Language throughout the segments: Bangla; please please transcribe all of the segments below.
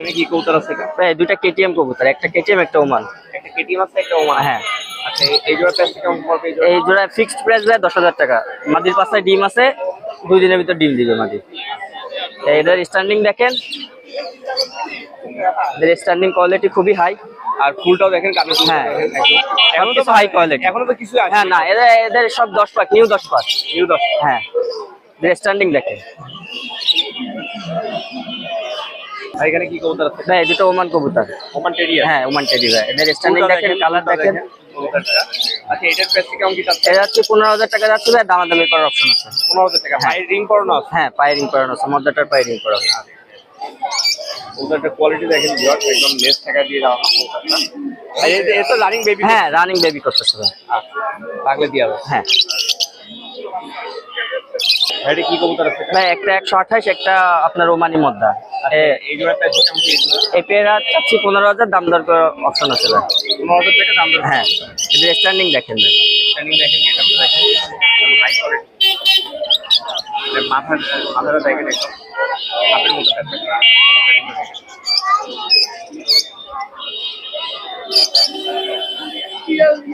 এখানে কি কবুতর আছে এটা? ভাই দুইটা কেটিএম কবুতর, একটা কেটিএম একটা ওমান। একটা কেটিএম আছে, একটা ওমান। হ্যাঁ। আচ্ছা, এই জোড়া প্রাইস কেমন পড়বে? এই জোড়া ফিক্সড প্রাইস ভাই 10,000 টাকা। মাদির পাশায় ডিম আছে, 2 দিনের ভিতর ডিম দিবে মাদি। এদের স্ট্যান্ডিং দেখেন, এদের স্ট্যান্ডিং কোয়ালিটি খুবই হাই। আর ফুলটাও দেখেন কানে। হ্যাঁ, এখন তো হাই কোয়ালিটি। এখনো তো কিছু আছে। হ্যাঁ না, এদের সব 10 পাক, নিউ 10 পাক। নিউ 10। হ্যাঁ, এদের স্ট্যান্ডিং দেখেন। আর এখানে কি কবুতর আছে? ভাই দুটো ওমান কবুতর। Oman terrier. হ্যাঁ, ওমান টেডি ভাই। এদের স্ট্যান্ডিং দেখেন, কালার দেখেন। কবুতরটা। আচ্ছা, এটার প্রাইস কেমন কি যাচ্ছে? এটা হচ্ছে 15,000 টাকা যাচ্ছে ভাই, দামাদামি করার অপশন আছে। 15,000 টাকা। পায়ের রিং করানো আছে? হ্যাঁ, পাইরিং করানো আছে, মদ্দাটার পাইরিং করানো আছে। কবুতরটার কোয়ালিটি দেখেন ভিউয়ার্স, একদম লেস টাকা দিয়ে দাও না কবুতরটা। আর এই তো রানিং বেবি। হ্যাঁ, রানিং বেবি করতেছে ভাই। লাগলে দিয়া দাও। হ্যাঁ এটা কি কবুতর আছে? ভাই, একটা 128, একটা আপনার ওমানি মদ্দা। এই জোড়া প্রাইস কেমন কি? এই পেয়ারা চাচ্ছি 15,000, দাম দর করার অপশন আছে ভাই। 15,000 টাকা দাম দর। হ্যাঁ, এদের স্ট্যান্ডিং দেখেন ভাই। স্ট্যান্ডিং দেখেন, এটা তো দেখেন হাই কোয়ালিটি। মাথাটা দেখেন একদম আপের মতো থাকবে।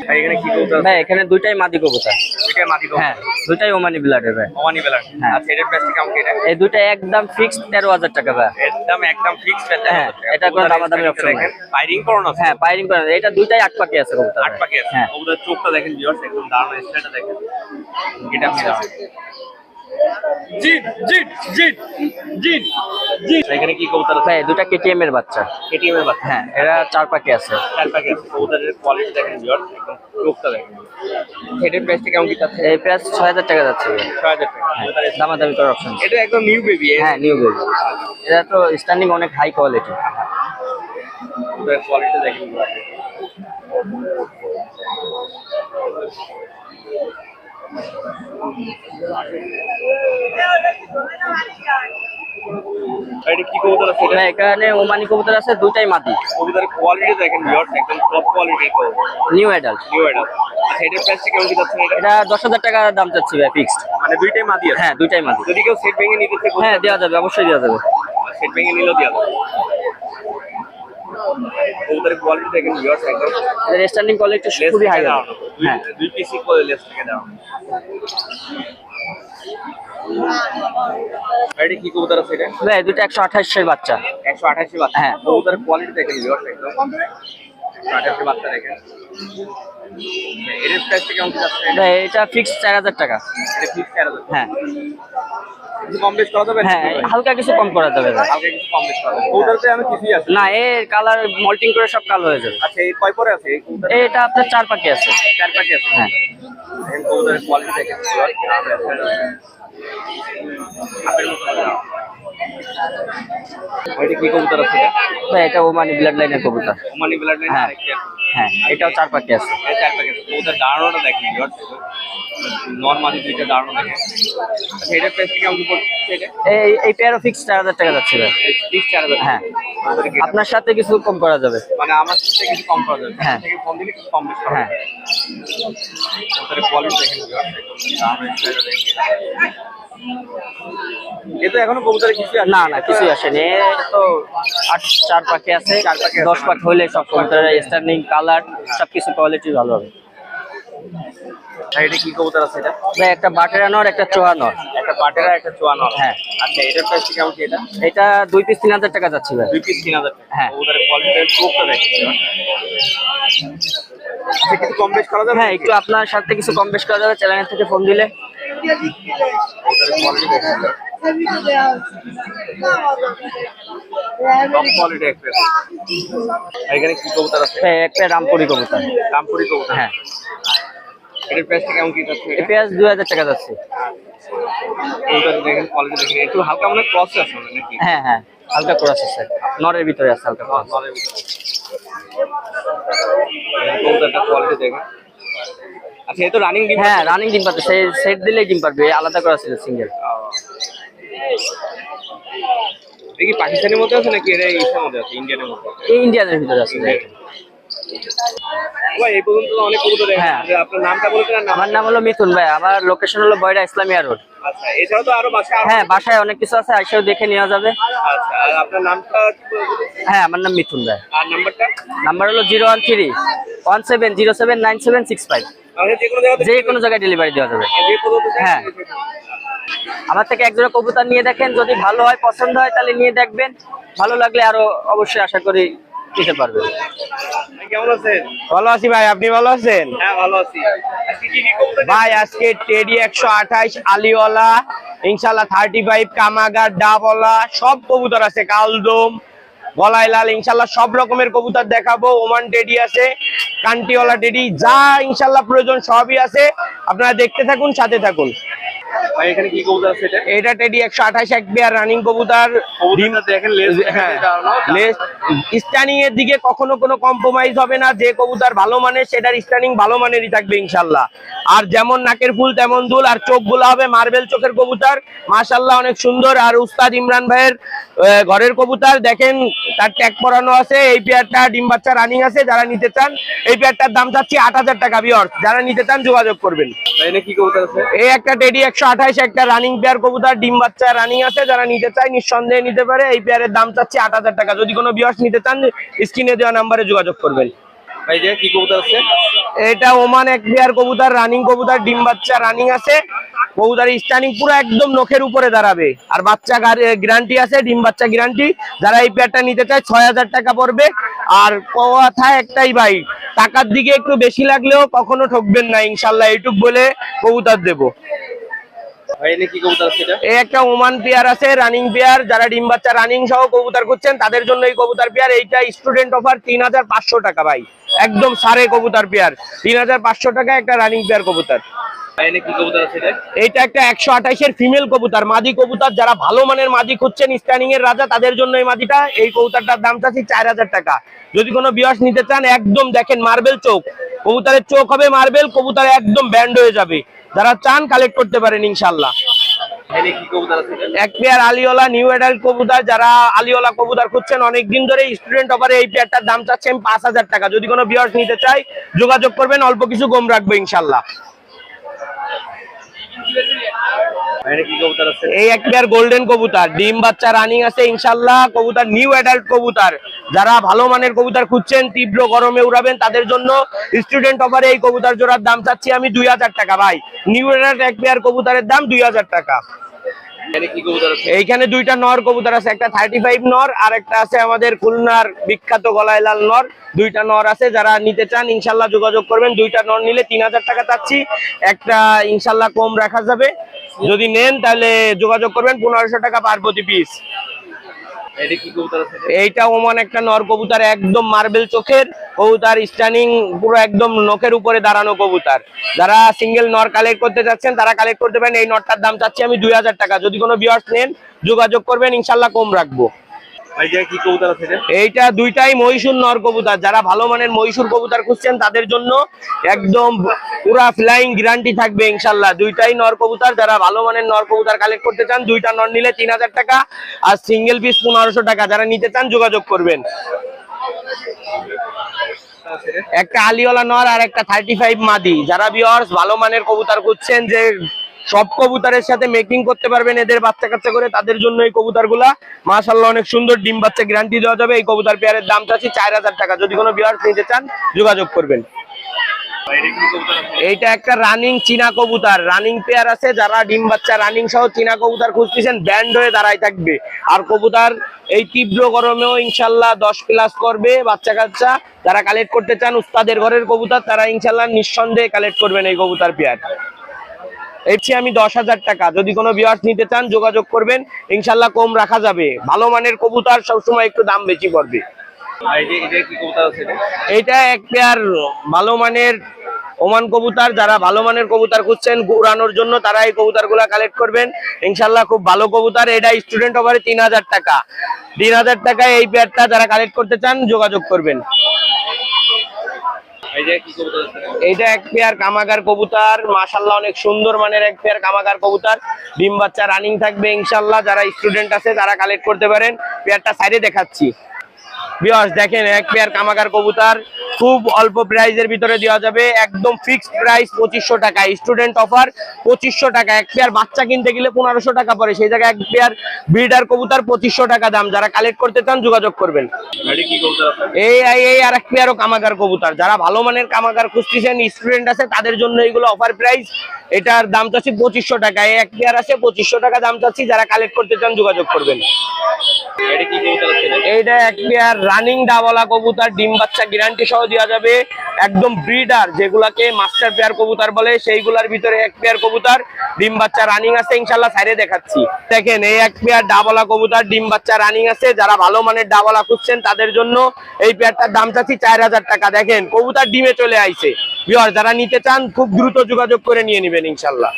আর এখানে কি কবুতর? ভাই এখানে দুইটাই মাদি কবুতর। এটা মাটি কবুতর। হ্যাঁ, দুইটাই ওমানি ব্লাডের ভাই। ওমানি বেলার। হ্যাঁ। আচ্ছা, এটার প্রাইস কেমন কি? এটা এই দুইটা একদম ফিক্সড 13,000 টাকা ভাই। একদম ফিক্সড আছে। হ্যাঁ, এটা কোনো দামাদামি অপশন নাই। ফায়ারিং করানো আছে? হ্যাঁ, পাইরিং করানো। এটা দুইটাই 8 পাকে আছে কবুতর। 8 পাকে আছে। হ্যাঁ। কবুতরের চোখটা দেখেন ভিউয়ার্স, একদম দারুণ। স্টাইলটা দেখেন, এটা আপনি দারুণ। জিট জিট জিট জিট জিট। এখানে কি কবুতর আছে? ভাই দুইটা কেটিএম এর বাচ্চা। কেটিএম এর বাচ্চা। হ্যাঁ, এরা 4 পাকে আছে। 4 পাকে আছে। কবুতরের কোয়ালিটি দেখেন ভিউয়ার্স, একদম চোখটা দেখেন। এটার প্রাইসটা কেমন কি যাচ্ছে? এই প্রাইস 6,000 টাকা যাচ্ছে ভাই। 6,000 টাকা। দামাদামি করার অপশন আছে। এটা একদম নিউ বেবি। হ্যাঁ, নিউ বেবি। এটা তো স্ট্যান্ডিং অনেক হাই কোয়ালিটি। কোয়ালিটি দেখেন ভিউয়ার্স। এটা কি কবুতর আছে? এটা এখানে ওমানি কবুতর আছে, দুইটাই মাদি। কবুতরের কোয়ালিটি দেখেন ভিউয়ার্স, একদম টপ কোয়ালিটির কবুতর। New adult. New adult. আচ্ছা, এটার প্রাইসটা কেমন কি যাচ্ছে? এটা 10,000 টাকা দাম চাচ্ছি ভাই, ফিক্সড। মানে দুইটাই মাদি আছে? হ্যাঁ, দুইটাই মাদি। যদি কেউ সেট ভেঙে নিতে চায়? হ্যাঁ, দেওয়া যাবে, অবশ্যই দেওয়া যাবে। সেট ভেঙে নিলেও দেওয়া যাবে। কবুতরের কোয়ালিটি দেখেন ভিউয়ার্স, একদম এদের স্ট্যান্ডিং কোয়ালিটি খুবই হাই। হ্যাঁ, দুই পিসি করে লেস থেকে দাও। এটা কি কবুতর আছে? এটা ভাই দুটো 128 এর বাচ্চা। 128 বাচ্চা। হ্যাঁ। কবুতরের কোয়ালিটি দেখেন ভিউয়ার্স, একদম 128 বাচ্চা দেখেন। এর প্রাইসটা কেমন কি যাচ্ছে? ভাই এটা ফিক্সড 4,000 টাকা। এটা ফিক্স 4,000। হ্যাঁ। কিছু কম বেশ করা যাবে? হ্যাঁ, হালকা কিছু কম করা যাবে ভাই। হালকা কিছু কম বেশ করা যাবে। কবুতরতে আমি কিছুই আছে না, এর কালার মল্টিং করে সব কালো হয়ে যাবে। আচ্ছা, এই কয় পরে আছে এই কবুতর? এটা আপনার 4 পাকে আছে। 4 পাকে আছে। হ্যাঁ। দেখেন কবুতরের কোয়ালিটি দেখেন ভিউয়ার্স, আপের মতো দাও। এটা কি কবুতর আছে? এটা ভাই এটা ওমানি ব্লাড লাইনের কবুতর। Omani blood line. হ্যাঁ। আরেকটা আছে। হ্যাঁ, এটাও 4 পাকে আছে। এই 4 পাকে আছে। কবুতর দাঁড়ানোটা দেখেন ভিউয়ার্স, নরমালি দুইটা দাঁড়ানো দেখেন। আচ্ছা, এটার প্রাইস কেমন কি পড়ছে? এটা এই পেয়ারও ফিক্সড 4,000 টাকা যাচ্ছে ভাই। ফিক্স 4,000। হ্যাঁ, আপনার সাথে কিছু কম করা যাবে। মানে আমার সাথে কিছু কম করা যাবে? হ্যাঁ। থেকে ফোন দিলে কিছু কম বেশ করা হ্যাঁ। যাবে। কবুতরের কোয়ালিটি দেখেন ভিউয়ার্স, একদম দারুণ স্টাইলটা দেখেন। এ তো এখনো কবুতরে কিছু আছে? না না, কিছুই আসেনি। এ তো 4 পাকে আছে। 4 পাকে আছে। 10 পাক হইলে সব কবুতরের স্ট্যান্ডিং, কালার সবকিছু কোয়ালিটি ভালো হবে। আর এটা কি কবুতর আছে? এটা ভাই একটা বাটেরানোর, একটা চোয়ানোর। একটা পাটেরা, একটা চোয়ানো। হ্যাঁ। আচ্ছা, এটার প্রাইস কেমন কি? এটা এটা 2 পিস 3,000 টাকা যাচ্ছে ভাই। 2 পিস 3,000 টাকা। হ্যাঁ। কবুতরের কোয়ালিটির চোখটা দেখেন। আচ্ছা, কিছু কম বেশ করা যাবে? হ্যাঁ, একটু আপনার সাথে কিছু কম বেশ করা যাবে চ্যানেল থেকে ফোন দিলে। কবুতরের কোয়ালিটি দেখেন, টপ কোয়ালিটি একটা। আর এখানে কি কবুতর আছে? ভাই একটা রামপুরি কবুতর। রামপুরি কবুতর। হ্যাঁ। এটার প্রাইসটা কেমন কি যাচ্ছে? এই পেঁয়াজ 2,000 টাকা যাচ্ছে। কবুতর দেখেন, কোয়ালিটি দেখেন, একটু হালকা মনে ক্রস আছে নাকি? হ্যাঁ হ্যাঁ, হালকা ক্রস আছে, নরের ভিতরে আছে হালকা ক্রস। নলের ভিতরে কবুতরটা কোয়ালিটি দেখেন। আচ্ছা, এ তো রানিং ডিম। হ্যাঁ, রানিং ডিম পাচ্ছে, সেই সেট দিলেই ডিম পারবে, আলাদা করা ছিল সিঙ্গেল। দেখি পাকিস্তানের মধ্যে আছে নাকি এটা ইসের মধ্যে আছে, ইন্ডিয়ানের মধ্যে? এই ইন্ডিয়ানের ভিতরে আছে ভাই। ভাই এই পর্যন্ত তো অনেক কবুতর দেখেন। হ্যাঁ। আপনার নামটা বলতে না? আমার নাম হলো মিথুন ভাই, আমার লোকেশন হলো বয়রা ইসলামিয়া রোড। আচ্ছা, এছাড়াও তো আরো বাসা। হ্যাঁ, বাসায় অনেক কিছু আছে, আইসাও দেখে নেওয়া যাবে। আচ্ছা, আর আপনার নামটা কি বলবেন? হ্যাঁ, আমার নাম মিথুন ভাই। আর নাম্বারটা? নাম্বার হলো 013-17079765। আমাদের যে কোনো জায়গাতে যে কোনো জায়গায় ডেলিভারি দেওয়া যাবে। যে পর্যন্ত চাই, হ্যাঁ। আমার থেকে একজোড়া কবুতর নিয়ে দেখেন, যদি ভালো হয়, পছন্দ হয়, তাহলে নিয়ে দেখবেন। ভালো লাগলে আরো অবশ্যই আশা করি দিতে পারবেন। ভাই কেমন আছেন? ভালো আছি ভাই, আপনি ভালো আছেন? হ্যাঁ, ভালো আছি। আজকে কি কি কবুতর? ভাই আজকে টেডি 128 আলিওয়ালা, ইনশাল্লাহ 35 কামাগার ডাবওয়ালা সব কবুতর আছে, কালদম গলায় লাল, ইনশাল্লাহ সব রকমের কবুতর দেখাবো। ওমান টেডি আছে, কান্টিওয়ালা টেডি, যা ইনশাল্লাহ প্রয়োজন সবই আছে। আপনারা দেখতে থাকুন, সাথে থাকুন। ভাই এখানে কি কবুতর আছে এটা? এটা টেডি 128 এক পেয়ার রানিং কবুতর। কবুতরটা দেখেন, লেজ হ্যাঁ, লেজ স্ট্যান্ডিং এর দিকে কখনো কোনো কম্প্রোমাইজ হবে না। যে কবুতর ভালো মানের সেটার স্ট্যান্ডিং ভালো মানেরই থাকবে ইনশাল্লাহ। আর যেমন নাকের ফুল তেমন দুল, আর চোখগুলো হবে মার্বেল চোখের কবুতর, মাশাল্লাহ অনেক সুন্দর। আর উস্তাদ ইমরান ভাইয়ের ঘরের কবুতর দেখেন, তার ট্যাগ পরানো আছে। এই পেয়ারটা ডিম বাচ্চা রানিং আছে, যারা নিতে চান এই পেয়ারটার দাম চাচ্ছি 8000 টাকা। ভিউয়ার্স যারা নিতে চান যোগাযোগ করবেন। ভাই এখানে কি কবুতর আছে? এই একটা টেডি 128 একটা রানিং পেয়ার কবুতর, ডিম বাচ্চা রানিং আছে, যারা নিতে চায় নিঃসন্দেহে নিতে পারে। এই পেয়ারের দাম চাচ্ছি 8000 টাকা। যদি কোনো ভিউয়ার্স নিতে চান স্ক্রিনে দেওয়া নাম্বারে যোগাযোগ করবেন। ভাই যে কি কবুতর আছে? এটা ওমান এক পেয়ার কবুতর, রানিং কবুতর, ডিম বাচ্চা রানিং আছে। কবুতরের স্ট্যান্ডিং পুরো একদম নখের উপরে দাঁড়াবে, আর বাচ্চা গ্যারান্টি আছে, ডিম বাচ্চা গ্যারান্টি। যারা এই পেয়ারটা নিতে চায় 6000 টাকা পড়বে। আর কথা একটাই ভাই, টাকার দিকে একটু বেশি লাগলেও কখনো ঠকবেন না ইনশাল্লাহ, এইটুক বলে কবুতর দেবো। ভাই এখানে কি কবুতর আছে এটা? এই একটা ওমান পেয়ার আছে, রানিং পেয়ার। যারা ডিম বাচ্চা রানিং সহ কবুতর করছেন তাদের জন্য এই কবুতর পেয়ার। এইটা স্টুডেন্ট অফার 3500 টাকা ভাই, একদম সারে কবুতর পেয়ার 3500 টাকা একটা রানিং পেয়ার কবুতর। ভাই এখানে কি কবুতর আছে এটা? এইটা একটা 128 এর ফিমেল কবুতর, মাদি কবুতর। যারা ভালো মানের মাদি খুঁজছেন, স্ট্যান্ডিং এর রাজা, তাদের জন্য এই মাদিটা। এই কবুতরটার দাম চাচ্ছি 4000 টাকা। যদি কোনো ভিউয়ার্স নিতে চান, একদম দেখেন মার্বেল চোখ, কবুতরের চোখ হবে মার্বেল, কবুতর একদম ব্যান্ড হয়ে যাবে। যারা চান কালেক্ট করতে পারেন ইনশাল্লাহ। এখানে কি কবুতর আছে এটা? এক পেয়ার আলিওলা নিউ অ্যাডাল্ট কবুতর। যারা আলিওলা কবুতর খুঁজছেন অনেকদিন ধরে, স্টুডেন্ট অফারে এই পেয়ারটার দাম চাচ্ছি আমি 5000 টাকা। যদি কোনো ভিউয়ার্স নিতে চাই যোগাযোগ করবেন, অল্প কিছু কম রাখবো ইনশাল্লাহ। ভাই এখানে কি কবুতর আছে? এই এক পেয়ার গোল্ডেন কবুতর, ডিম বাচ্চা রানিং আছে ইনশাল্লাহ। কবুতর নিউ অ্যাডাল্ট কবুতর, যারা ভালো মানের কবুতর খুঁজছেন, তীব্র গরমে উড়াবেন, তাদের জন্য স্টুডেন্ট অফারে এই কবুতর জোড়ার দাম চাচ্ছি আমি 2000 টাকা ভাই। নিউ অ্যাডাল্ট এক পেয়ার কবুতরের দাম 2000 টাকা। এখানে কি কবুতর আছে? এইখানে দুইটা নর কবুতর আছে, একটা 35 নর, আর একটা আছে আমাদের খুলনার বিখ্যাত গলায় লাল নর। দুইটা নর আছে, যারা নিতে চান ইনশাল্লাহ যোগাযোগ করবেন। দুইটা নর নিলে 3000 টাকা চাচ্ছি, একটা ইনশাল্লাহ কম রাখা যাবে। যদি নেন তাহলে যোগাযোগ করবেন, 1500 টাকা পার প্রতি পিস। এখানে কি কবুতর আছে? এইটা ওমান একটা নর কবুতর, একদম মার্বেল চোখের কবুতর, স্ট্যান্ডিং পুরো একদম নখের উপরে দাঁড়ানো কবুতর। যারা সিঙ্গেল নর কালেক্ট করতে চাচ্ছেন তারা কালেক্ট করতে পারেন। এই নরটার দাম চাচ্ছি আমি 2000 টাকা। যদি কোনো ভিউয়ার্স নেন যোগাযোগ করবেন, ইনশাল্লাহ কম রাখবো। ভাই যে কি কবুতর আছে এটা? এইটা দুইটাই মহীশূর নর কবুতর। যারা ভালো মানের মহীশূর কবুতর খুঁজছেন তাদের জন্য একদম পুরা ফ্লাইং গ্যারান্টি থাকবে ইনশাল্লাহ। দুইটাই নর কবুতর, যারা ভালো মানের নর কবুতর কালেক্ট করতে চান, দুইটা নর নিলে 3000 টাকা, আর সিঙ্গেল পিস 1500 টাকা। যারা নিতে চান যোগাযোগ করবেন। একটা আলিওয়ালা নর আর একটা 35 মাদি। যারা ভিউয়ার্স ভালো মানের কবুতর খুঁজছেন, যে সব কবুতরের সাথে মেকিং করতে পারবেন এদের বাচ্চা কাচ্চা করে, তাদের জন্য এই কবুতরগুলা মাশাআল্লাহ অনেক সুন্দর, ডিম বাচ্চা গ্যারান্টি দেওয়া যাবে। এই কবুতর পেয়ারের দাম চাচ্ছি 4000 টাকা। যদি কোনো ভিউয়ার্স নিতে চান যোগাযোগ করবেন। ভাই এখানে কি কবুতর আছে? এইটা একটা রানিং চীনা কবুতর, রানিং পেয়ার আছে। যারা ডিম বাচ্চা রানিং সহ চীনা কবুতর খুঁজতেছেন, ব্যান্ড হয়ে দাঁড়ায় থাকবে। আর কবুতর এই তীব্র গরমেও ইনশাল্লাহ 10+ করবে বাচ্চা কাচ্চা। যারা কালেক্ট করতে চান উস্তাদের ঘরের কবুতর, তারা ইনশাল্লাহ নিঃসন্দেহে কালেক্ট করবেন এই কবুতর পেয়ার। এইছি আমি 10000 টাকা। যদি কোনো ভিউয়ার্স নিতে চান যোগাযোগ করবেন, ইনশাল্লাহ কম রাখা যাবে। ভালো মানের কবুতর সবসময় একটু দাম বেশি পড়বে। ভাই যে এটা কি কবুতর আছে এটা? এইটা এক পেয়ার ভালো মানের ওমান কবুতর। যারা ভালো মানের কবুতর খুঁজছেন উড়ানোর জন্য, তারা এই কবুতরগুলো কালেক্ট করবেন ইনশাল্লাহ। খুব ভালো কবুতর। এটা স্টুডেন্ট অফারে 3000 টাকা। 3000 টাকায় এই পেয়ারটা যারা কালেক্ট করতে চান যোগাযোগ করবেন। ভাই যে কি কবুতর আছে? এইটা এক পেয়ার কামাগার কবুতর, মাশাআল্লাহ অনেক সুন্দর মানের এক পেয়ার কামাগার কবুতর। ডিম বাচ্চা রানিং থাকবে ইনশাল্লাহ। যারা স্টুডেন্ট আছে তারা কালেক্ট করতে পারেন। পেয়ারটা সাইডে দেখাচ্ছি ভিউয়ার্স, দেখেন এক পেয়ার কামাগার কবুতর, খুব অল্প প্রাইজের ভিতরে দেওয়া যাবে, একদম ফিক্সড প্রাইস 2500 টাকা, স্টুডেন্ট অফার 2500 টাকা। এক পেয়ার বাচ্চা কিনতে গেলে 1500 টাকা পড়ে, সেই জায়গায় এক পেয়ার ব্রিডার কবুতর 2500 টাকা দাম। যারা কালেক্ট করতে চান যোগাযোগ করবেন। এই আর এক পেয়ারও কামাগার কবুতর, যারা ভালো মানের কামাগার খুঁজতেছেন, স্টুডেন্ট আছে, তাদের জন্য এইগুলো অফার প্রাইস। এটার দাম চাচ্ছি 2500 টাকা, এই এক পেয়ার আছে 2500 টাকা দাম চাচ্ছি। যারা কালেক্ট করতে চান যোগাযোগ করবেন। এইটা এক পেয়ার রানিং ডাবলা কবুতর, ডিম বাচ্চা গ্যারান্টি সহ দেওয়া যাবে, একদম ব্রিডার, যেগুলাকে মাস্টার পেয়ার কবুতর বলে, সেইগুলার ভিতরে এক পেয়ার কবুতর ডিম বাচ্চা রানিং আছে, ইনশাল্লাহ সাইডে দেখাচ্ছি। দেখেন এই এক পেয়ার ডাবলা কবুতর ডিম বাচ্চা রানিং আছে। যারা ভালো মানের ডাবলা খুঁজছেন তাদের জন্য এই পেয়ারটার দাম চাচ্ছি 4000 টাকা। দেখেন কবুতর ডিমে চলে আইছে। যারা নিতে চান খুব দ্রুত যোগাযোগ করে নিয়ে নেবেন ইনশাল্লাহ।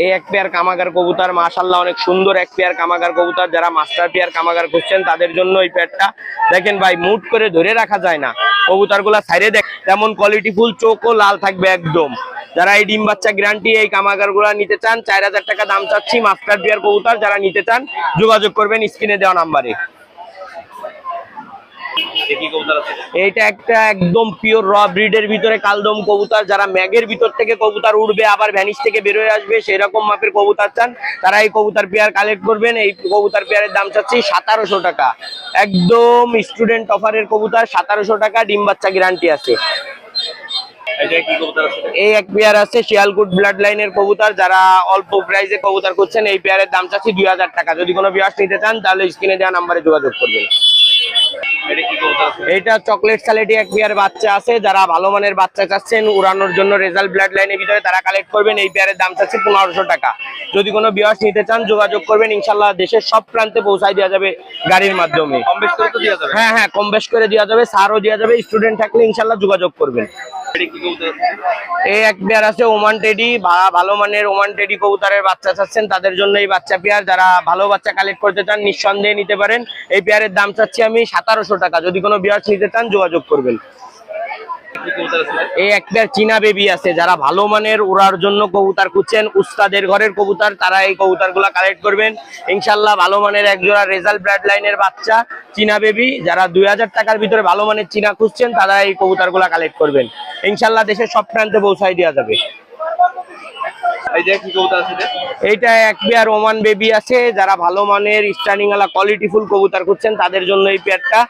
এই এক পেয়ার কামাগার কবুতর, মাশাআল্লাহ অনেক সুন্দর এক পেয়ার কামাগার কবুতর। যারা মাস্টার পেয়ার কামাগার খুঁজছেন তাদের জন্য এই পেয়ারটা। দেখেন ভাই মুট করে ধরে রাখা যায় না, কবুতর গুলা সাইডে দেখ তেমন কোয়ালিটি ফুল, চোখও লাল থাকবে একদম। যারা এই ডিম বাচ্চা গ্যারান্টি এই কামাগার গুলা নিতে চান 4000 টাকা দাম চাচ্ছি, মাস্টার পেয়ার কবুতর। যারা নিতে চান যোগাযোগ করবেন স্ক্রিনে দেওয়া নাম্বারে। এইটা একটা একদম পিওর র ব্রিডের ভিতরে কালদম কবুতর। যারা ম্যাগের ভিতর থেকে কবুতর উঠবে আবার ভ্যানিশ থেকে বেরোয় আসবে সেই রকম মাপের কবুতর চান, তারা এই কবুতর পেয়ার কালেক্ট করবেন। এই কবুতর পেয়ারের দাম চাচ্ছি 1700 টাকা, একদম স্টুডেন্ট অফারের কবুতর, 1700 টাকা, ডিম বাচ্চা গ্যারান্টি আছে। এই এক পেয়ার আছে শিয়ালকুট ব্লাড লাইনের কবুতর। যারা অল্প প্রাইসে কবুতর করছেন এই পেয়ারের দাম চাচ্ছি 2000 টাকা। যদি কোনো ভিউয়ার্স নিতে চান তাহলে স্ক্রিনে দেওয়া নাম্বারে যোগাযোগ করবেন। এটা চকলেট স্যালেটি এক পেয়ার বাচ্চা আছে। যারা ভালো মানের বাচ্চা চাচ্ছেন উড়ানোর জন্য রেজাল্ট ব্লাড লাইনের ভিতরে, তারা কালেক্ট করবেন। এই পেয়ারের দাম চাচ্ছি 1500 টাকা। যদি কোনো ভিউয়ার্স নিতে চান যোগাযোগ করবেন, ইনশাল্লাহ দেশের সব প্রান্তে পৌঁছায় দেওয়া যাবে গাড়ির মাধ্যমে। হ্যাঁ কম বেশ করে দেওয়া যাবে, সারও দেওয়া যাবে। স্টুডেন্ট থাকলে ইনশাল্লাহ যোগাযোগ করবেন। এই এক পেয়ার আছে ওমান টেডি, ভালো মানের ওমান টেডি কবুতরের বাচ্চা চাচ্ছেন তাদের জন্য এই বাচ্চা পেয়ার। যারা ভালো বাচ্চা কালেক্ট করতে চান নিঃসন্দেহে নিতে পারেন। এই পেয়ারের দাম চাচ্ছি আমি 1700 টাকা। যদি কোনো ভিউয়ার্স নিতে চান যোগাযোগ করবেন। এই এক পেয়ার চীনা বেবি আছে। যারা ভালো মানের উড়ার জন্য কবুতর খুঁজছেন, উস্তাদের ঘরের কবুতর, তারা এই কবুতর গুলা কালেক্ট করবেন ইনশাল্লাহ। ভালো মানের এক জোড়া রেজাল্ট ব্লাড লাইনের বাচ্চা চীনা বেবি। যারা 2000 টাকার ভিতরে ভালো মানের চীনা খুঁজছেন তারা এই কবুতর গুলা কালেক্ট করবেন, ইনশাল্লাহ দেশের সব প্রান্তে পৌঁছায় দেওয়া যাবে। এইটা এক পেয়ার ওমান বেবি আছে। যারা ভালো মানের স্টার্নিং ওয়ালা কোয়ালিটি ফুল কবুতর খুঁজছেন তাদের জন্য এই পেয়ারটা।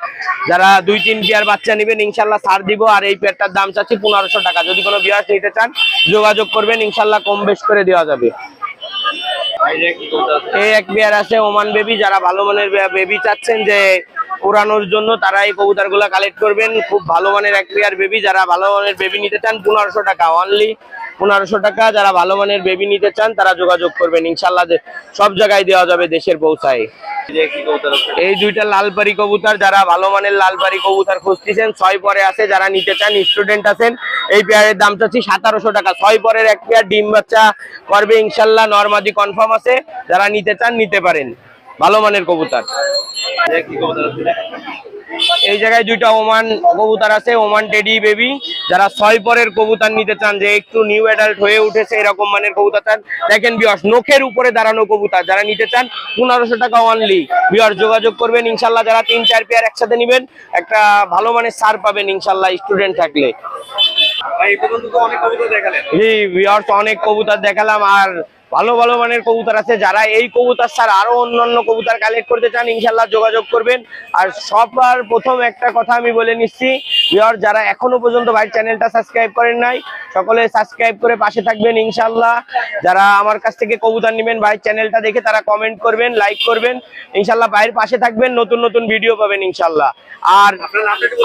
যারা 2-3 পেয়ার বাচ্চা নেবেন ইনশাল্লাহ ছাড় দিব। আর এই পেয়ারটার দাম চাচ্ছি 1500 টাকা। যদি কোনো ভিউয়ার্স নিতে চান যোগাযোগ করবেন, ইনশাল্লাহ কম বেশ করে দেওয়া যাবে। এই এক পেয়ার আছে ওমান বেবি। যারা ভালো মানের বেবি চাচ্ছেন যে উড়ানোর জন্য, তারা এই কবুতর গুলা কালেক্ট করবেন। খুব ভালো মানের এক পেয়ার বেবি। যারা ভালো মানের বেবি নিতে চান 1500 টাকা, অনলি 1500 টাকা। যারা ভালো মানের বেবি নিতে চান তারা যোগাযোগ করবেন, ইনশাল্লাহ সব জায়গায় দেওয়া যাবে দেশের পৌঁছায়। এই দুইটা লালপারি কবুতর। যারা ভালো মানের লালপারি কবুতর খুঁজতেছেন 6 পরে আছে, যারা নিতে চান স্টুডেন্ট আছেন এই পেয়ারের দাম চাচ্ছি 1700 টাকা। 6 পরের এক পেয়ার ডিম বাচ্চা করবে ইনশাল্লাহ, নরমাদি কনফার্ম আছে। যারা নিতে চান নিতে পারেন, ভালো মানের কবুতর। এই জায়গায় দুইটা ওমান কবুতর আছে, ওমান টেডি বেবি। যারা 6 পরের কবুতর নিতে চান, যে একটু নিউ অ্যাডাল্ট হয়ে উঠেছে এরকম মানের কবুতর চান, দেখেন ভিউয়ার্স নখের উপরে দাঁড়ানো কবুতর। যারা নিতে চান 1500 টাকা অনলি। ভিউয়ার্স যোগাযোগ করবেন ইনশাল্লাহ। যারা 3-4 পেয়ার একসাথে নেবেন একটা ভালো মানের ছাড় পাবেন ইনশাল্লাহ স্টুডেন্ট থাকলে। জি ভিউয়ার্স অনেক কবুতর দেখালাম, আর ভালো ভালো মানের কবুতর আছে। যারা এই কবুতর ছাড়া আরো অন্যান্য কবুতর কালেক্ট করতে চান ইনশাল্লাহ যোগাযোগ করবেন। আর সবার প্রথম একটা কথা আমি বলে নিচ্ছি, যারা এখনো পর্যন্ত ভাইয়ের চ্যানেলটা সাবস্ক্রাইব করেন নাই সকলে সাবস্ক্রাইব করে পাশে থাকবেন ইনশাল্লাহ। যারা আমার কাছ থেকে কবুতর নেবেন ভাইয়ের চ্যানেলটা দেখে তারা কমেন্ট করবেন, লাইক করবেন ইনশাল্লাহ। ভাইয়ের পাশে থাকবেন, নতুন নতুন ভিডিও পাবেন ইনশাল্লাহ।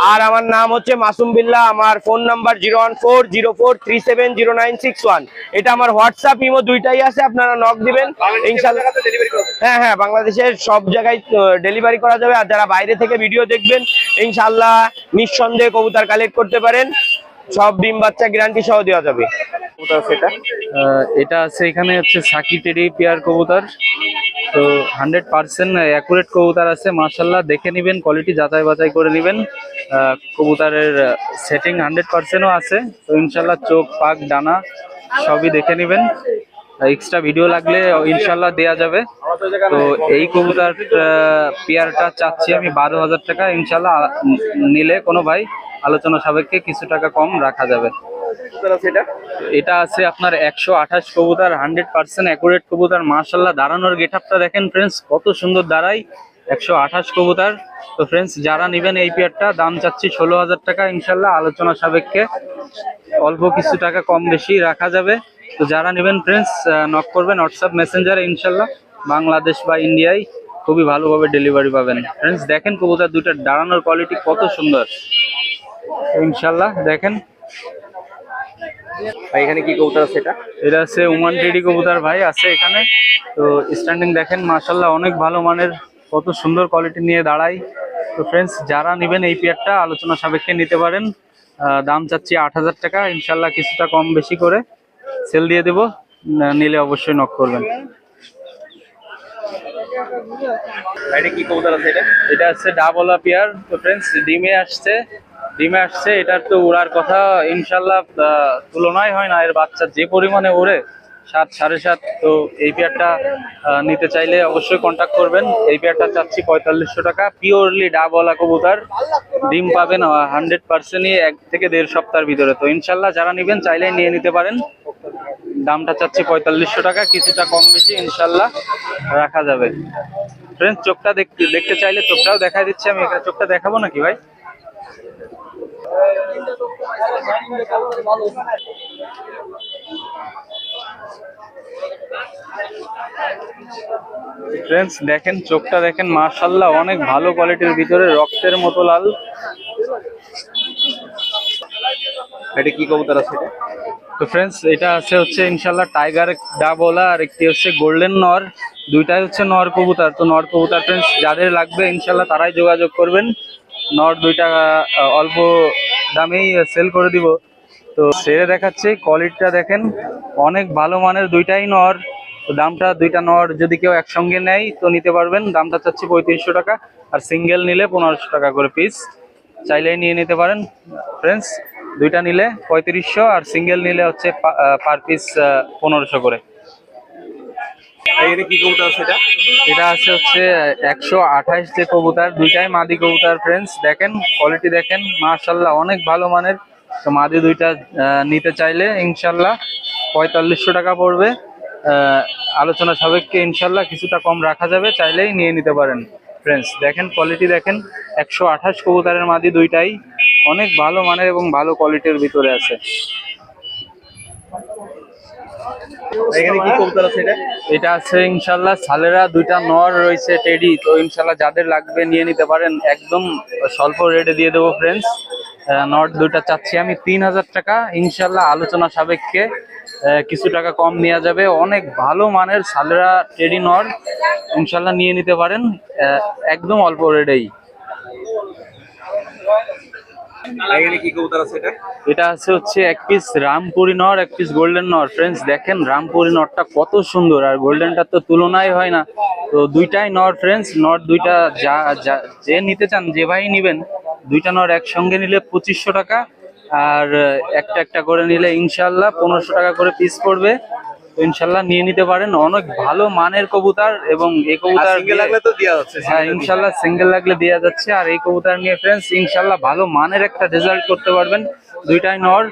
আর আমার নাম হচ্ছে মাসুম বিল্লাহ। আমার ফোন নাম্বার 01404370961। এটা আমার হোয়াটসঅ্যাপ ইমো দুইটাই আছে, আপনারা নক দিবেন ইনশাআল্লাহ। হ্যাঁ বাংলাদেশের সব জায়গায় ডেলিভারি করা যাবে। আর যারা বাইরে থেকে ভিডিও দেখবেন ইনশাআল্লাহ নিঃসন্দেহে কবুতর কালেক্ট করতে পারেন, সব ডিম বাচ্চা গ্যারান্টি সহ দেওয়া যাবে। এটা আছে এখানে হচ্ছে সাকি টেডি পেয়ার কবুতর। তো 100% অ্যাকুরেট কবুতর আছে মাশাআল্লাহ। দেখে নেবেন, কোয়ালিটি যাচাই বাছাই করে নেবেন। কবুতরের সেটিং 100%ও আছে। তো ইনশাআল্লাহ চোখ পাক ডানা সবই দেখে নেবেন। এক্সট্রা ভিডিও লাগলে ইনশাল্লাহ দেয়া যাবে। তো এই কবুতর পেয়ারটা চাচ্ছি আমি 12,000 টাকা। ইনশাল্লাহ নিলে কোনো ভাই আলোচনা সাপেক্ষে কিছু টাকা কম রাখা যাবে। এটা আছে আপনার 128 কবুতর, 100% অ্যাকুরেট কবুতর। মাশাল্লাহ দাঁড়ানোর গেটআপটা দেখেন ফ্রেন্ডস, কত সুন্দর দাঁড়াই। 128 কবুতর। তো ফ্রেন্ডস যারা নেবেন এই পেয়ারটা দাম চাচ্ছি 16,000 টাকা। ইনশাল্লাহ আলোচনা সাপেক্ষে অল্প কিছু টাকা কম বেশি রাখা যাবে। তো যারা নেবেন ফ্রেন্ডস নক করবেন হোয়াটসঅ্যাপ মেসেঞ্জারে। ইনশাল্লাহ বাংলাদেশ বা ইন্ডিয়ায় খুবই ভালোভাবে ডেলিভারি পাবেন। ফ্রেন্ডস দেখেন কবুতর দুইটার দাঁড়ানোর কোয়ালিটি কত সুন্দর। ইনশাল্লাহ দেখেন ভাই এখানে কি কবুতর আছে? এটা আছে ওমান টেডি কবুতর ভাই আছে এখানে। তো স্ট্যান্ডিং দেখেন মাশাল্লাহ অনেক ভালো মানের, কত সুন্দর কোয়ালিটি নিয়ে দাঁড়ায়। তো ফ্রেন্ডস যারা নেবেন এই পেয়ারটা আলোচনা সাপেক্ষে নিতে পারেন। দাম চাচ্ছি 8,000 টাকা। ইনশাল্লাহ কিছুটা কম বেশি করে সেল দিয়ে দেবো, নিলে অবশ্যই নক করবেন। এটা কি কবুতর আছে? এটা আছে ডাবলা পেয়ার। তো ফ্রেন্ডস ডিমে আসছে। এটার তো উড়ার কথা ইনশাল্লাহ তুলনায় হয় না। এর বাচ্চা যে পরিমাণে ওড়ে 7 7.5। তো এই পেয়ারটা নিতে চাইলে অবশ্যই কন্ট্যাক্ট করবেন। এই পেয়ারটা চাচ্ছি 4500 টাকা। পিওরলি ডাবলা কবুতর, ডিম পাবেন 100%ই 1 থেকে 1.5 সপ্তাহের ভিতরে। তো ইনশাল্লাহ যারা নেবেন চাইলেই নিয়ে নিতে পারেন। দামটা চাচ্ছি 4500 টাকা, কিছুটা কম বেশি ইনশাল্লাহ রাখা যাবে। ফ্রেন্ডস চোখটা দেখতে চাইলে চোখটাও দেখাই দিচ্ছি আমি। এখানে চোখটা দেখাবো নাকি ভাই? ফ্রেন্ডস দেখেন চোখটা দেখেন মাশাআল্লাহ অনেক ভালো কোয়ালিটির ভিতরে, রক্তের মতো লাল। এটা কি কবুতর আছে? তো ফ্রেন্ডস এটা হচ্ছে ইনশাল্লাহ টাইগার ডাবলা, আর একটি হচ্ছে গোল্ডেন নর। দুইটাই হচ্ছে নর কবুতর। তো নর কবুতর ফ্রেন্ডস যাদের লাগবে ইনশাল্লাহ তারাই যোগাযোগ করবেন। নর দুইটা অল্প দামেই সেল করে দিব। তো ছেড়ে দেখাচ্ছে, কোয়ালিটিটা দেখেন অনেক ভালো মানের, দুইটাই নর। তো দামটা দুইটা নর যদি কেউ একসঙ্গে নেয় তো নিতে পারবেন। দামটা চাচ্ছি 3500 টাকা, আর সিঙ্গেল নিলে 1500 টাকা করে পিস। চাইলেই নিয়ে নিতে পারেন ফ্রেন্ডস। দুইটা নিলে 3500, আর সিঙ্গেল নিলে হচ্ছে পার পিস 1500 করে। কি কবুতর আছে? এটা হচ্ছে 128 যে কবুতর, দুইটাই মাদি কবুতর। ফ্রেন্ডস দেখেন কোয়ালিটি দেখেন মাশাআল্লাহ অনেক ভালো মানের। তো মাদি দুইটা নিতে চাইলে ইনশাল্লাহ 4500 টাকা পড়বে। আলোচনা সাপেক্ষে ইনশাল্লাহ কিছুটা কম রাখা যাবে, চাইলেই নিয়ে নিতে পারেন। ফ্রেন্ডস দেখেন কোয়ালিটি দেখেন, 128 কবুতরের মাদি দুইটাই অনেক ভালো মানের এবং ভালো কোয়ালিটির ভিতরে আছে। এখানে কি কবুতর আছে? এটা আছে ইনশাল্লাহ সালেরা, দুইটা নর রয়েছে টেডি। তো ইনশাল্লাহ যাদের লাগবে নিয়ে নিতে পারেন, একদম স্বল্প রেটে দিয়ে দেবো ফ্রেন্ডস। নট দুইটা চাচ্ছি আমি 3000 টাকা। ইনশাল্লাহ আলোচনা সাপেক্ষে কিছু টাকা কম নেওয়া যাবে। অনেক ভালো মানের সালেরা টেডি নর, ইনশাল্লাহ নিয়ে নিতে পারেন একদম অল্প রেটেই। এখানে কি কবুতর আছে? এটা হচ্ছে এক পিস রামপুরি নর, এক পিস গোল্ডেন নর। ফ্রেন্ডস দেখেন রামপুরি নরটা কত সুন্দর, আর গোল্ডেনটা তো তুলনায় হয় না। তো দুইটাই নর ফ্রেন্ডস। নর দুইটা যে নিতে চান, যে ভাই নিবেন, দুইটা নর একসঙ্গে নিলে 2500 টাকা, আর একটা একটা করে নিলে ইনশাল্লাহ 1500 টাকা করে পিস পড়বে। তো ইনশাল্লাহ নিয়ে নিতে পারেন। অনেক ভালো মানের কবুতর, এবং এই কবুতর লাগলে তো দেওয়া যাচ্ছে। হ্যাঁ ইনশাল্লাহ সিঙ্গেল লাগলে দেওয়া যাচ্ছে। আর এই কবুতর নিয়ে ফ্রেন্ডস ইনশাল্লাহ ভালো মানের একটা রেজাল্ট করতে পারবেন। দুইটাই নর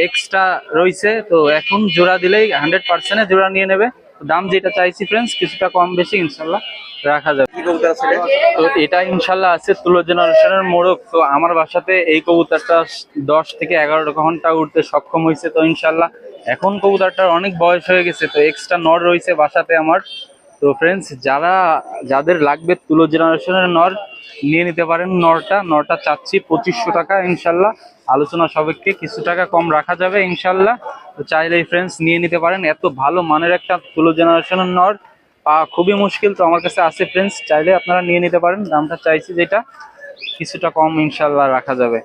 এক্সট্রা রয়েছে। তো এখন জোড়া দিলেই 100% জোড়া নিয়ে নেবে। দাম যেটা চাইছি ফ্রেন্ডস কিছুটা কম বেশি ইনশাল্লাহ রাখা যাবে। কি কবুতর আছে? তো এটা ইনশাল্লাহ আছে তুলো জেনারেশনের মোরগ। তো আমার বাসাতে এই কবুতরটা 10 থেকে 11 ঘন্টা উঠতে সক্ষম হয়েছে। তো ইনশাল্লাহ এখন কবুতরটার অনেক বয়স হয়ে গেছে। তো এক্সট্রা নর রয়েছে বাসাতে আমার। তো ফ্রেন্ডস যাদের লাগবে তুলো জেনারেশনের নর নিয়ে নিতে পারেন। নরটা চাচ্ছি 2500 টাকা। ইনশাল্লাহ আলোচনা সাপেক্ষে কিছু টাকা কম রাখা যাবে ইনশাল্লাহ। তো চাইলেই ফ্রেন্ডস নিয়ে নিতে পারেন। এত ভালো মানের একটা তুলো জেনারেশনের নর পাওয়া খুবই মুশকিল। তো আমার কাছে আছে ফ্রেন্ডস, চাইলে আপনারা নিয়ে নিতে পারেন। দামটা চাইছি যেটা কিছুটা কম ইনশাল্লাহ রাখা যাবে।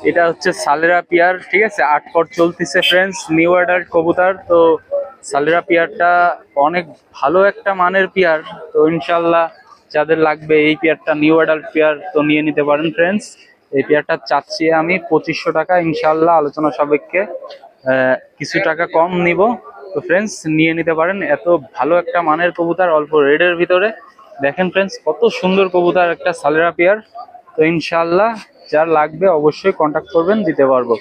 এটা হচ্ছে সালেরা পিয়ার, ঠিক আছে, 8 পর চলতেছে ফ্রেন্ডস, নিউ অ্যাডাল্ট কবুতর। তো সালেরা পিয়ারটা অনেক ভালো একটা মানের পিয়ার। তো ইনশাল্লাহ যাদের লাগবে এই পিয়ারটা নিউ অ্যাডাল্ট পিয়ার তো নিয়ে নিতে পারেন ফ্রেন্ডস। এই পেয়ারটা চাচ্ছি আমি 2500 টাকা। ইনশাল্লাহ আলোচনা সাপেক্ষে কিছু টাকা কম নিব। তো ফ্রেন্ডস নিয়ে নিতে পারেন, এত ভালো একটা মানের কবুতর অল্প রেডের ভিতরে। দেখেন ফ্রেন্ডস কত সুন্দর কবুতর, একটা সালেরা পেয়ার। তো ইনশাআল্লাহ যার লাগবে অবশ্যই কন্টাক্ট করবেন, দিতে পারবো।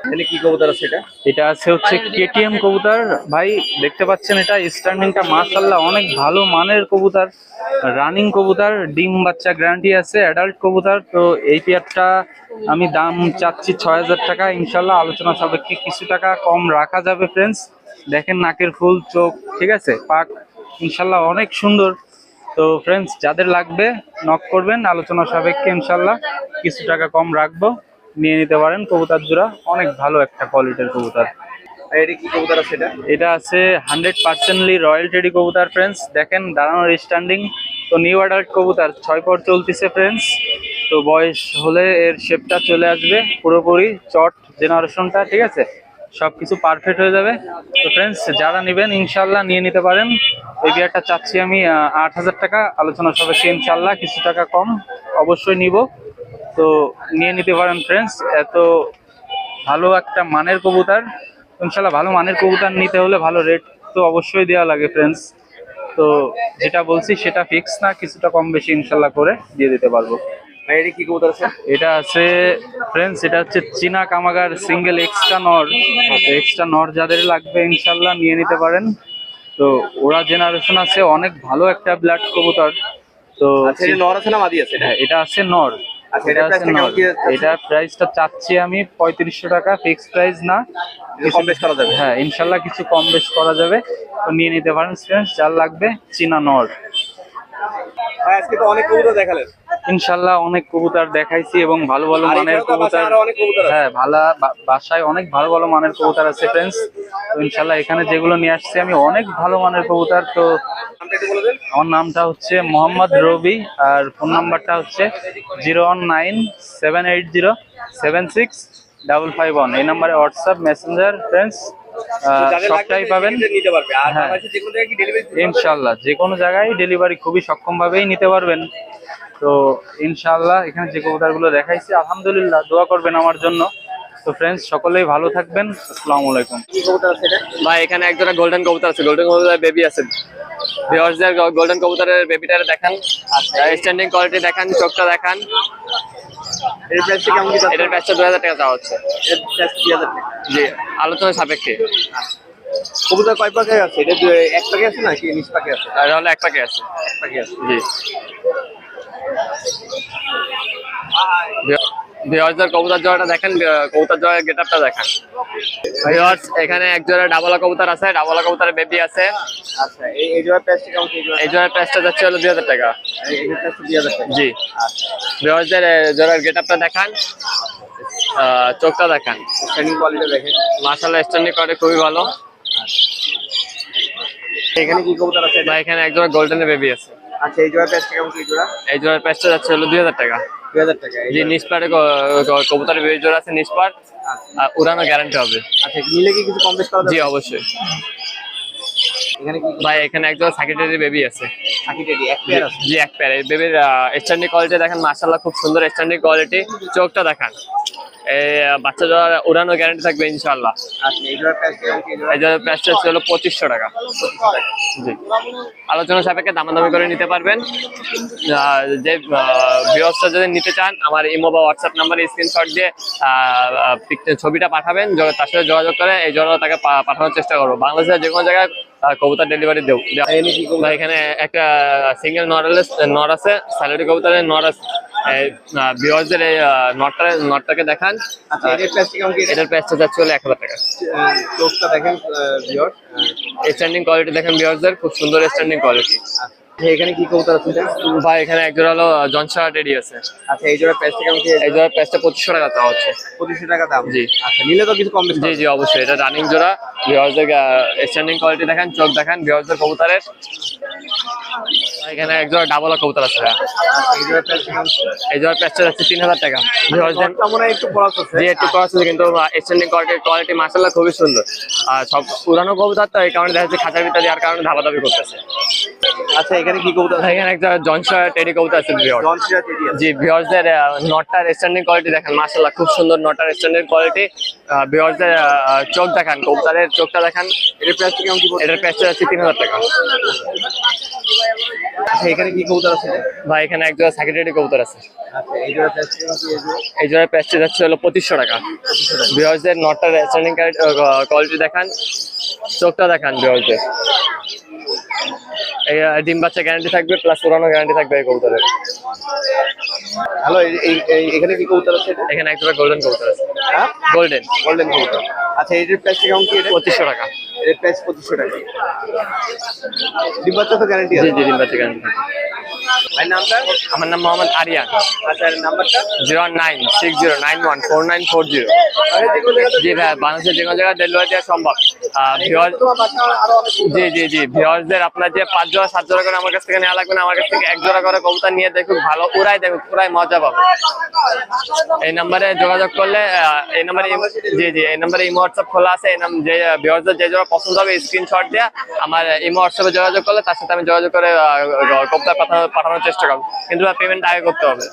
এখানে কি কবুতর আছে এটা? এটা আছে হচ্ছে কেটিএম কবুতর ভাই, দেখতে পাচ্ছেন এটা স্ট্যান্ডিংটা মাশাআল্লাহ অনেক ভালো মানের কবুতর, রানিং কবুতর, ডিম বাচ্চা গ্যারান্টি আছে, অ্যাডাল্ট কবুতর। তো এই পেয়ারটা আমি দাম চাচ্ছি 6000 টাকা, ইনশাআল্লাহ আলোচনা সাপেক্ষে কিছু টাকা কম রাখা যাবে ফ্রেন্ডস। দেখেন নাকের ফুল, চোখ ঠিক আছে, পাক ইনশাআল্লাহ অনেক সুন্দর। তো ফ্রেন্ডস যাদের লাগবে নক করবেন, আলোচনা সাপেক্ষে ইনশাআল্লাহ কিছু টাকা কম রাখবো, নিয়ে নিতে পারেন। কবুতর জোড়া অনেক ভালো একটা কোয়ালিটির কবুতর। আর এটা কি কবুতর আছে এটা? এটা আছে 100%লি রয়্যাল টেডি কবুতর ফ্রেন্ডস। দেখেন দাঁড়ানোর স্ট্যান্ডিং। তো নিউ অ্যাডাল্ট কবুতর, 6 পর চলতেছে ফ্রেন্ডস। তো বয়স হলে এর শেপটা চলে আসবে পুরোপুরি, চট জেনারেশনটা ঠিক আছে, সবকিছু পারফেক্ট হয়ে যাবে। তো ফ্রেন্ডস যারা নেবেন ইনশাআল্লাহ নিয়ে নিতে পারেন। এই বিয়ারটা চাচ্ছি আমি 8000 টাকা, আলোচনা সাপেক্ষে ইনশাআল্লাহ কিছু টাকা কম অবশ্যই নিব। তো নিয়ে নিতে পারেন ফ্রেন্ডস, এত ভালো একটা মানের কবুতর। ইনশাআল্লাহ ভালো মানের কবুতর নিতে হলে ভালো রেট তো অবশ্যই দেওয়া লাগে ফ্রেন্ডস। তো যেটা বলছি সেটা ফিক্স না, কিছুটা কম বেশি ইনশাআল্লাহ করে দিয়ে দিতে পারবো। আর এটা কি কবুতর আছে? এটা আছে ফ্রেন্ডস, এটা হচ্ছে চীনা কামাগার সিঙ্গেল এক্সট্রা নর। এক্সট্রা নর যাদের লাগবে ইনশাআল্লাহ নিয়ে নিতে পারেন। তো ওরা জেনারেশন আছে, অনেক ভালো একটা ব্লাড কবুতর। তো আচ্ছা, এটা নর আছে না মাদি আছে? হ্যাঁ এটা আছে নর। আচ্ছা, এটা এটার আছে price টা নর। কেমন কি আছে? এটার প্রাইসটা চাচ্ছি আমি 3500 টাকা, ফিক্সড প্রাইস না, কম বেশ করা যাবে? হ্যাঁ ইনশাল্লাহ কিছু কম বেশ করা যাবে। তো নিয়ে নিতে পারেন ফ্রেন্ডস যার লাগবে, চীনা নর। ভাই আজকে তো অনেক কবুতর দেখালেন। ইনশাল্লাহ অনেক কবুতর দেখাইছি এবং ভালো ভালো আর মানের এছাড়াও তো কবুতর। বাসায় আরো অনেক কবুতর আছে। হ্যাঁ বাসায় অনেক ভালো ভালো মানের কবুতর আছে ফ্রেন্ডস। তো ইনশাল্লাহ এখানে যেগুলো নিয়ে আসছি আমি অনেক ভালো মানের কবুতর। তো নামটা একটু বলে দেন। আমার নামটা হচ্ছে মোহাম্মদ রবি, আর ফোন নাম্বারটা হচ্ছে 019-780-76-551। এই নাম্বারে হোয়াটসঅ্যাপ, মেসেঞ্জার ফ্রেন্ডস যাদের লাগবে সবটাই পাবেন নিতে পারবে। আর হ্যাঁ। বাংলাদেশে যে কোনো জায়গায় কি ডেলিভারি? ইনশাল্লাহ যে কোনো জায়গায় ডেলিভারি খুবই সক্ষম ভাবেই নিতে পারবেন। তো ইনশাল্লাহ এখানে যে কবুতরগুলো দেখাইছি আলহামদুলিল্লাহ দোয়া করবেন আমার জন্য। তো ফ্রেন্ডস সকলেই ভালো থাকবেন, আসসালামু আলাইকুম। কি কবুতর আছে এটা? ভাই এখানে একজোড়া গোল্ডেন কবুতর আছে, গোল্ডেন কবুতরের বেবি আছে। ভিউয়ার্সদের গোল্ডেন কবুতরের বেবিটা দেখান, স্ট্যান্ডিং কোয়ালিটি দেখান, চোখটা দেখান। এর প্রাইসটা কেমন কি? এটার প্রাইসটা 2000 টাকা দেওয়া হচ্ছে। এর প্রাইস 2000 টাকা। জি আলোচনা সাপেক্ষে। কবুতর কয় পাখি আছে? এটা এক পাখি আছে নাকি নিচ পাখি আছে? আর হলো এক পাখি আছে। এক পাখি আছে। জি ভিউয়ার্সদের কবুতর জোড়াটা দেখেন, কবুতর জোড়ার গেটআপটা দেখান। ভিউয়ার্স এখানে এক জোড়া ডাবলা কবুতর আছে, ডাবলা কবুতরের বেবি আছে। আচ্ছা, এই জোড়ার প্রাইসটা কেমন কি? এই জোড়ার প্রাইসটা যাচ্ছে হলো 2000 টাকা। এই প্রাইসটা 2000 টাকা। জি ভিউয়ার্সদের জোড়ার গেটআপটা দেখান, চোখটা দেখান। স্ট্যান্ডিং কোয়ালিটি দেখেন। মাশাআল্লাহ স্ট্যান্ডিং কোয়ালিটি খুবই ভালো। এখানে কি কবুতর আছে? বা এখানে এক জোড়া গোল্ডেনের বেবি আছে। আচ্ছা, এই জোড়ার প্রাইসটা কেমন কি? এই জোড়া এই জোড়ার প্রাইসটা যাচ্ছে হলো 2000 টাকা। 2000 টাকা। জি নিসপারে কবুতরের বেবি জোড়া আছে, নিসপার উড়ানো গ্যারান্টি হবে। আচ্ছা, নিলে কি কিছু কম বেশ করা জি যাবে? অবশ্যই। এখানে কি ভাই এখানে এক জোড়া সাকিটের বেবি আছে। পাখি টেডি এক পেয়ার আছে? জি এক পেয়ার। এই বেবির স্ট্যান্ডিং কোয়ালিটি দেখেন, মাশাআল্লাহ খুব সুন্দর স্ট্যান্ডিং কোয়ালিটি। চোখটা দেখান, এই বাচ্চা জোড়া উড়ানো গ্যারান্টি থাকবে ইনশাআল্লাহ। আচ্ছা, এই জোড়ার প্রাইসটা কেমন কি? এই জোড়া এই জোড়ার প্রাইসটা হলো 2500 টাকা। 2500 টাকা। জি আলোচনা সাপেক্ষে দামাদামি করে নিতে পারবেন। যে ভিউয়ার্সরা যদি নিতে চান আমার ইমো বা হোয়াটসঅ্যাপ নাম্বারে স্ক্রিনশট দিয়ে ছবিটা পাঠাবেন, তার সাথে যোগাযোগ করে এই জন্য তাকে পাঠানোর চেষ্টা করবো। বাংলাদেশের যে কোনো জায়গায় কবুতর ডেলিভারি দেবো। এখানে একটা সিঙ্গেল নর আছে, স্যালারি কবুতরের নর আছে। ভিউয়ার্সদের এই নটটাকে দেখান। আচ্ছা, এর প্রাইসটা কেমন কি? এটার প্রাইসটা যাচ্ছে হলো 1000 টাকা। চোখটা দেখেন ভিউয়ার। স্ট্যান্ডিং কোয়ালিটি দেখেন ভিউয়ার্সদের, খুব সুন্দর স্ট্যান্ডিং কোয়ালিটি। এখানে কি কবুতর আছে? ভাই এখানে এক জোড়া হলো জনসা টেডি আছে। আচ্ছা, এই জোড়ার প্রাইসটা কেমন কি? এই জোড়ার প্রাইসটা 2500 টাকা চাওয়া হচ্ছে। 2500 টাকা দাম। জি। আচ্ছা, নিলে তো কিছু কম বেশ জি জি অবশ্যই, এটা রানিং জোড়া। ভিউয়ার্সদের স্ট্যান্ডিং কোয়ালিটি দেখেন, চোখ দেখেন ভিউয়ার্সদের কবুতরের। এখানে এক জোড়া ডাবল কবুতর আছে। এই জোড়ার প্রাইসটা কেমন? এই জোড়ার প্রাইসটা যাচ্ছে 3000 টাকা। ভিউয়ার্সদের দামটা মনে হয় একটু খরচ আছে। জি একটু করা আছে, কিন্তু স্ট্যান্ডিং কোয়ালিটি মাশাআল্লাহ খুবই সুন্দর। আর সব পুরানো কবুতর তো এই কারণে দেখা যাচ্ছে খাঁচার ভিতরে দেওয়ার কারণে ধাবাধাবি করতেছে। আচ্ছা এখানে কি কবুতর আছে? এখানে একটা জনসন টেডি কবুতর আছে ভিউয়ার। জনসিয়া টেডি আছে। জি ভিউয়ারদের নটটার স্ট্যান্ডিং কোয়ালিটি দেখেন মাশাআল্লাহ খুব সুন্দর নটটার স্ট্যান্ডিং কোয়ালিটি। ভিউয়ারদের চোখ দেখান, কবুতরের চোখটা দেখান। এর প্রাইস কেমন কি পড়ছে? এটার প্রাইসটা আছে 3000 টাকা। আচ্ছা এখানে কি কবুতর আছে? ভাই এখানে এক জোড়া সাকির টেডি কবুতর আছে। আচ্ছা এই জোড়া প্রাইস কেমন কি? এই জোড়ার প্রাইসটা যাচ্ছে হলো 2500 টাকা। ভিউয়ারদের নটটার স্ট্যান্ডিং কোয়ালিটি দেখান, চোখটা দেখান ভিউয়ারদের। এই ডিম বাচ্চা গ্যারান্টি থাকবে প্লাস পুরানো গ্যারান্টি থাকবে এই কবুতরের। হ্যালো এখানে কি কবুতর আছে? এখানে এক জোড়া গোল্ডেন কবুতর আছে। হ্যাঁ গোল্ডেন গোল্ডেন কবুতর। আচ্ছা এটার প্রাইস কেমন কি? 2500 টাকা। এর প্রাইস 2500 টাকা। ডিম বাচ্চা তো গ্যারান্টি জি আছে? জি ডিম বাচ্চা গ্যারান্টি থাকবে। ভাই নামটা? আমার নাম মোহাম্মদ আরিয়ান। আচ্ছা এর নাম্বারটা? 09609149440। জি ভাই বাংলাদেশের যে কোনো জায়গায় ডেলিভারি দেওয়া সম্ভব। জি জি জি ভিউয়ারদের আপনার যে 5 জোড়া 7 জোড়া করে আমার কাছ থেকে নেওয়া লাগবে না, আমার কাছ থেকে 1 জোড়া করে কবুতর নিয়ে দেখুন, ভালো উড়াই দেখুন, পুরাই মজা পাবে। এই নাম্বারে যোগাযোগ করলে এই নাম্বারে জি জি এই নাম্বারে ইমো হোয়াটসঅ্যাপ খোলা আছে। এই নাম যে ভিউয়ারদের যে জোড়া পছন্দ হবে স্ক্রিনশট দেয়া আমার ইমো হোয়াটসঅ্যাপে যোগাযোগ করলে তার সাথে আমি যোগাযোগ করে কবুতর পাঠানোর চেষ্টা করব, কিন্তু পেমেন্ট আগে করতে হবে।